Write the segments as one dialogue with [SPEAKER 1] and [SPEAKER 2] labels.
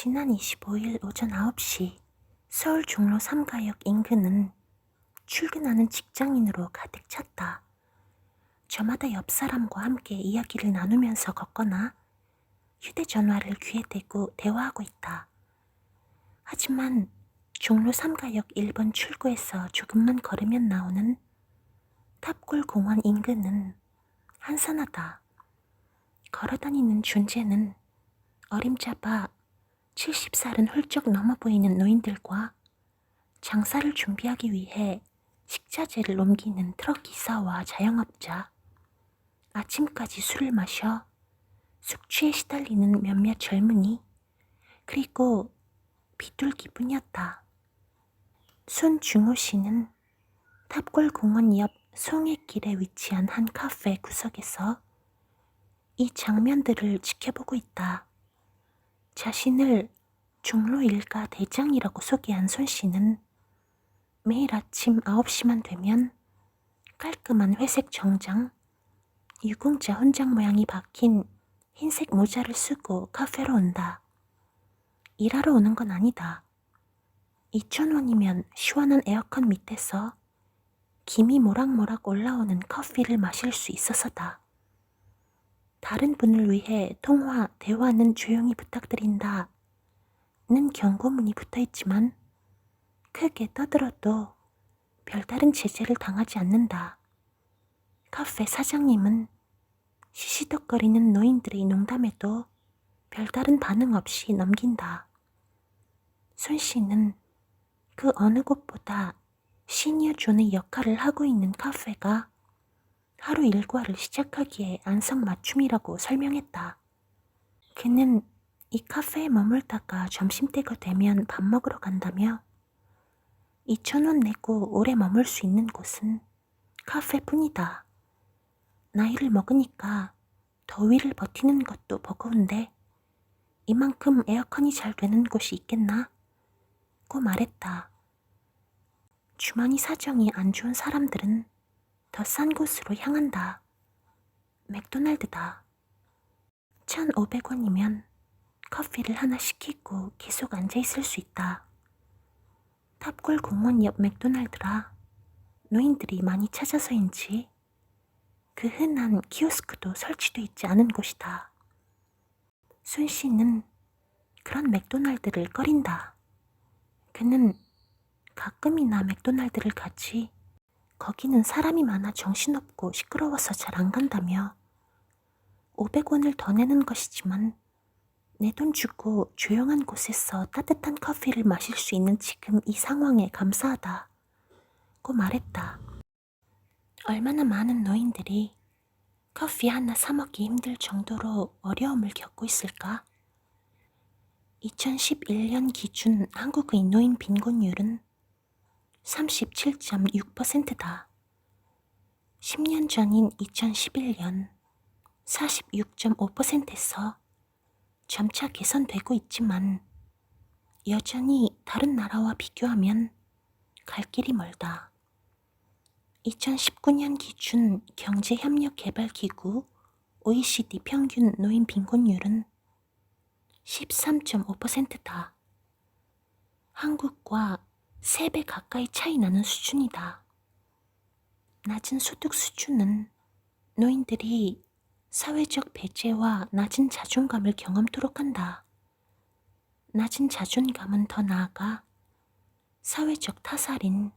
[SPEAKER 1] 지난 25일 오전 9시 서울 종로 3가역 인근은 출근하는 직장인으로 가득 찼다. 저마다 옆 사람과 함께 이야기를 나누면서 걷거나 휴대전화를 귀에 대고 대화하고 있다. 하지만 종로 3가역 1번 출구에서 조금만 걸으면 나오는 탑골 공원 인근은 한산하다. 걸어다니는 존재는 어림잡아 70살은 훌쩍 넘어 보이는 노인들과 장사를 준비하기 위해 식자재를 옮기는 트럭 기사와 자영업자, 아침까지 술을 마셔 숙취에 시달리는 몇몇 젊은이, 그리고 비둘기뿐이었다. 손중호 씨는 탑골 공원 옆 송해길에 위치한 한 카페 구석에서 이 장면들을 지켜보고 있다. 자신을 종로 일가 대장이라고 소개한 손 씨는 매일 아침 9시만 되면 깔끔한 회색 정장, 유공자 훈장 모양이 박힌 흰색 모자를 쓰고 카페로 온다. 일하러 오는 건 아니다. 2,000원이면 시원한 에어컨 밑에서 김이 모락모락 올라오는 커피를 마실 수 있어서다. 다른 분을 위해 통화, 대화는 조용히 부탁드린다. 는 경고문이 붙어있지만 크게 떠들어도 별다른 제재를 당하지 않는다. 카페 사장님은 시시덕거리는 노인들의 농담에도 별다른 반응 없이 넘긴다. 손 씨는 그 어느 곳보다 시니어 존의 역할을 하고 있는 카페가 하루 일과를 시작하기에 안성맞춤이라고 설명했다. 그는 이 카페에 머물다가 점심때가 되면 밥 먹으러 간다며 2,000원 내고 오래 머물 수 있는 곳은 카페뿐이다. 나이를 먹으니까 더위를 버티는 것도 버거운데 이만큼 에어컨이 잘 되는 곳이 있겠나? 고 말했다. 주머니 사정이 안 좋은 사람들은 더 싼 곳으로 향한다. 맥도날드다. 1,500원이면 커피를 하나 시키고 계속 앉아있을 수 있다. 탑골 공원 옆 맥도날드라 노인들이 많이 찾아서인지 그 흔한 키오스크도 설치돼 있지 않은 곳이다. 손 씨는 그런 맥도날드를 꺼린다. 그는 가끔이나 맥도날드를 가지 거기는 사람이 많아 정신없고 시끄러워서 잘 안 간다며 500원을 더 내는 것이지만 내 돈 주고 조용한 곳에서 따뜻한 커피를 마실 수 있는 지금 이 상황에 감사하다 고 말했다. 얼마나 많은 노인들이 커피 하나 사 먹기 힘들 정도로 어려움을 겪고 있을까? 2011년 기준 한국의 노인 빈곤율은 37.6%다. 10년 전인 2011년 46.5%에서 점차 개선되고 있지만 여전히 다른 나라와 비교하면 갈 길이 멀다. 2019년 기준 경제협력개발기구 OECD 평균 노인 빈곤율은 13.5%다. 한국과 3배 가까이 차이 나는 수준이다. 낮은 소득 수준은 노인들이 사회적 배제와 낮은 자존감을 경험토록 한다. 낮은 자존감은 더 나아가 사회적 타살인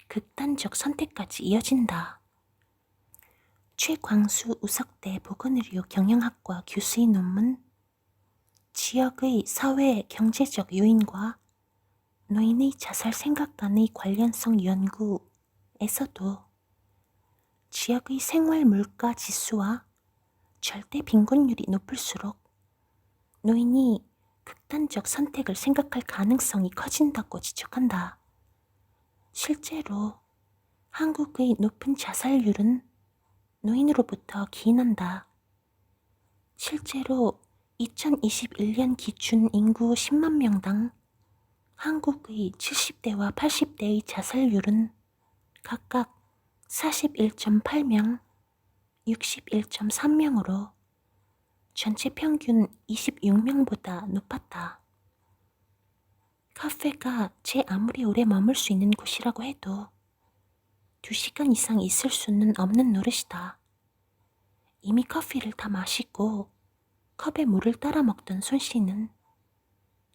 [SPEAKER 1] 극단적 선택까지 이어진다. 최광수 우석대 보건의료 경영학과 교수의 논문 지역의 사회 경제적 요인과 노인의 자살 생각 간의 관련성 연구에서도 지역의 생활 물가 지수와 절대 빈곤율이 높을수록 노인이 극단적 선택을 생각할 가능성이 커진다고 지적한다. 실제로 한국의 높은 자살률은 노인으로부터 기인한다. 실제로 2021년 기준 인구 10만 명당 한국의 70대와 80대의 자살률은 각각 41.8명, 61.3명으로 전체 평균 26명보다 높았다. 카페가 제 아무리 오래 머물 수 있는 곳이라고 해도 2시간 이상 있을 수는 없는 노릇이다. 이미 커피를 다 마시고 컵에 물을 따라 먹던 손 씨는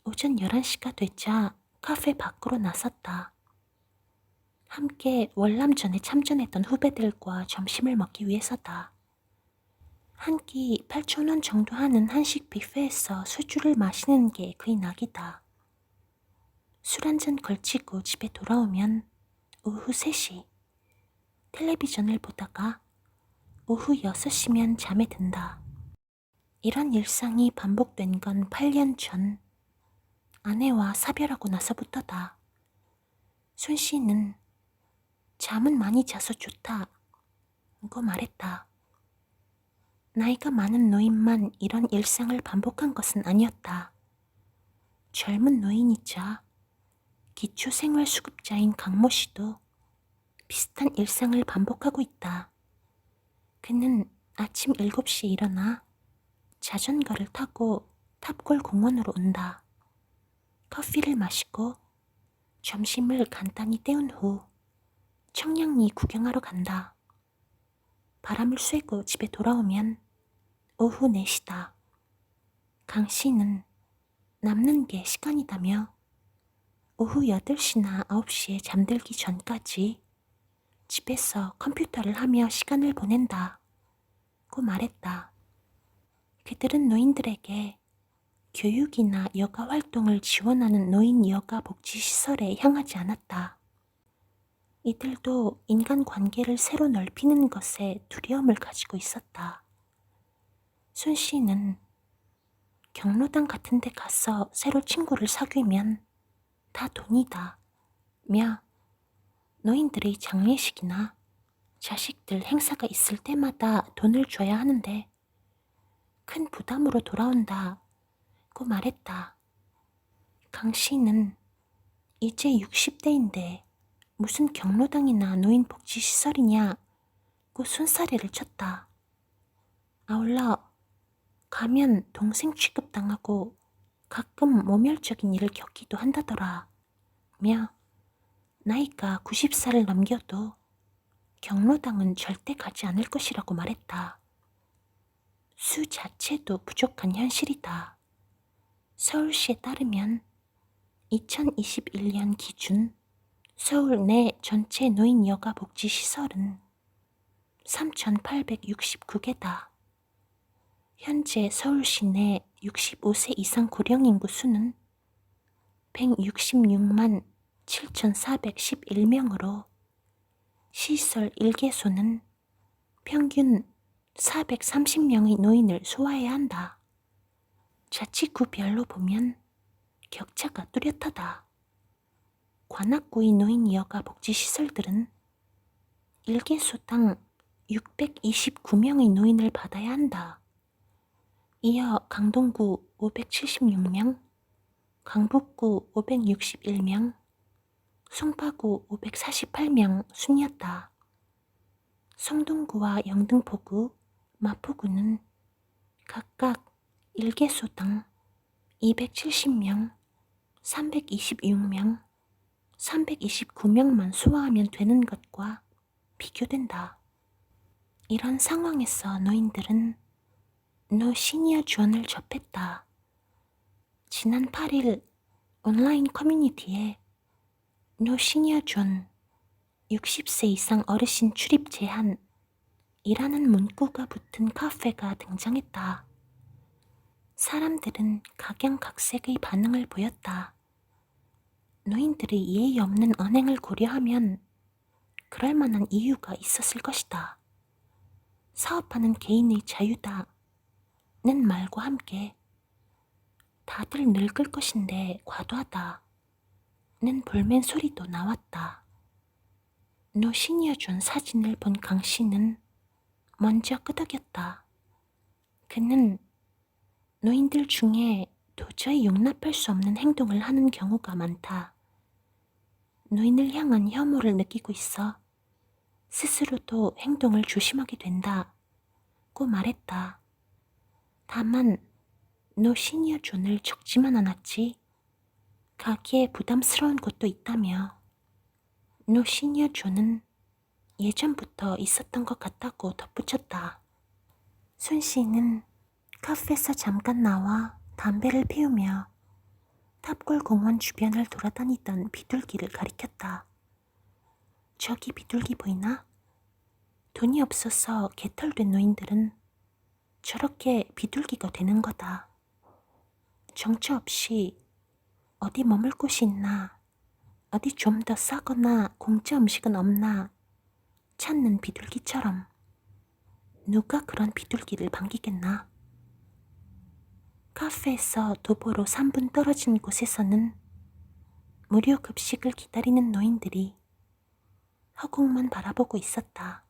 [SPEAKER 1] 오전 11시가 되자 카페 밖으로 나섰다. 함께 월남전에 참전했던 후배들과 점심을 먹기 위해서다. 한 끼 8,000원 정도 하는 한식 뷔페에서 술주를 마시는 게 그의 낙이다. 술 한 잔 걸치고 집에 돌아오면 오후 3시. 텔레비전을 보다가 오후 6시면 잠에 든다. 이런 일상이 반복된 건 8년 전. 아내와 사별하고 나서부터다. 손 씨는 잠은 많이 자서 좋다고 말했다. 나이가 많은 노인만 이런 일상을 반복한 것은 아니었다. 젊은 노인이자 기초생활수급자인 강모 씨도 비슷한 일상을 반복하고 있다. 그는 아침 7시에 일어나 자전거를 타고 탑골 공원으로 온다. 커피를 마시고 점심을 간단히 때운 후 청량리 구경하러 간다. 바람을 쐬고 집에 돌아오면 오후 4시다. 강 씨는 남는 게 시간이다며 오후 8시나 9시에 잠들기 전까지 집에서 컴퓨터를 하며 시간을 보낸다고 말했다. 그들은 노인들에게 교육이나 여가 활동을 지원하는 노인 여가 복지시설에 향하지 않았다. 이들도 인간관계를 새로 넓히는 것에 두려움을 가지고 있었다. 손 씨는 경로당 같은 데 가서 새로 친구를 사귀면 다 돈이다 며 노인들의 장례식이나 자식들 행사가 있을 때마다 돈을 줘야 하는데 큰 부담으로 돌아온다고 말했다. 강 씨는 이제 60대인데 무슨 경로당이나 노인복지시설이냐고 손사래를 쳤다. 아울러 가면 동생 취급당하고 가끔 모멸적인 일을 겪기도 한다더라 며 나이가 90살을 넘겨도 경로당은 절대 가지 않을 것이라고 말했다. 수 자체도 부족한 현실이다. 서울시에 따르면 2021년 기준 서울 내 전체 노인 여가 복지 시설은 3,869개다. 현재 서울시 내 65세 이상 고령 인구 수는 166만 7,411명으로 시설 1개소는 평균 430명의 노인을 소화해야 한다. 자치구별로 보면 격차가 뚜렷하다. 관악구의 노인 여가 복지시설들은 1개소당 629명의 노인을 받아야 한다. 이어 강동구 576명, 강북구 561명, 송파구 548명 순이었다. 성동구와 영등포구, 마포구는 각각 1개소당 270명, 326명, 329명만 소화하면 되는 것과 비교된다. 이런 상황에서 노인들은 노 시니어 존을 접했다. 지난 8일 온라인 커뮤니티에 노 시니어 존 60세 이상 어르신 출입 제한이라는 문구가 붙은 카페가 등장했다. 사람들은 각양각색의 반응을 보였다. 노인들의 예의 없는 언행을 고려하면 그럴 만한 이유가 있었을 것이다. 사업하는 개인의 자유다는 말과 함께 다들 늙을 것인데 과도하다는 볼멘 소리도 나왔다. 노 시니어 존 사진을 본 강 씨는 먼저 끄덕였다. 그는 노인들 중에 도저히 용납할 수 없는 행동을 하는 경우가 많다. 노인을 향한 혐오를 느끼고 있어 스스로도 행동을 조심하게 된다고 말했다. 다만 노 시니어 존을 적지만 않았지 가기에 부담스러운 곳도 있다며 노 시니어 조는 예전부터 있었던 것 같다고 덧붙였다. 순 씨는 카페에서 잠깐 나와 담배를 피우며 탑골 공원 주변을 돌아다니던 비둘기를 가리켰다. 저기 비둘기 보이나? 돈이 없어서 개털된 노인들은 저렇게 비둘기가 되는 거다. 정처 없이 어디 머물 곳이 있나, 어디 좀 더 싸거나 공짜 음식은 없나 찾는 비둘기처럼. 누가 그런 비둘기를 반기겠나? 카페에서 도보로 3분 떨어진 곳에서는 무료 급식을 기다리는 노인들이 허공만 바라보고 있었다.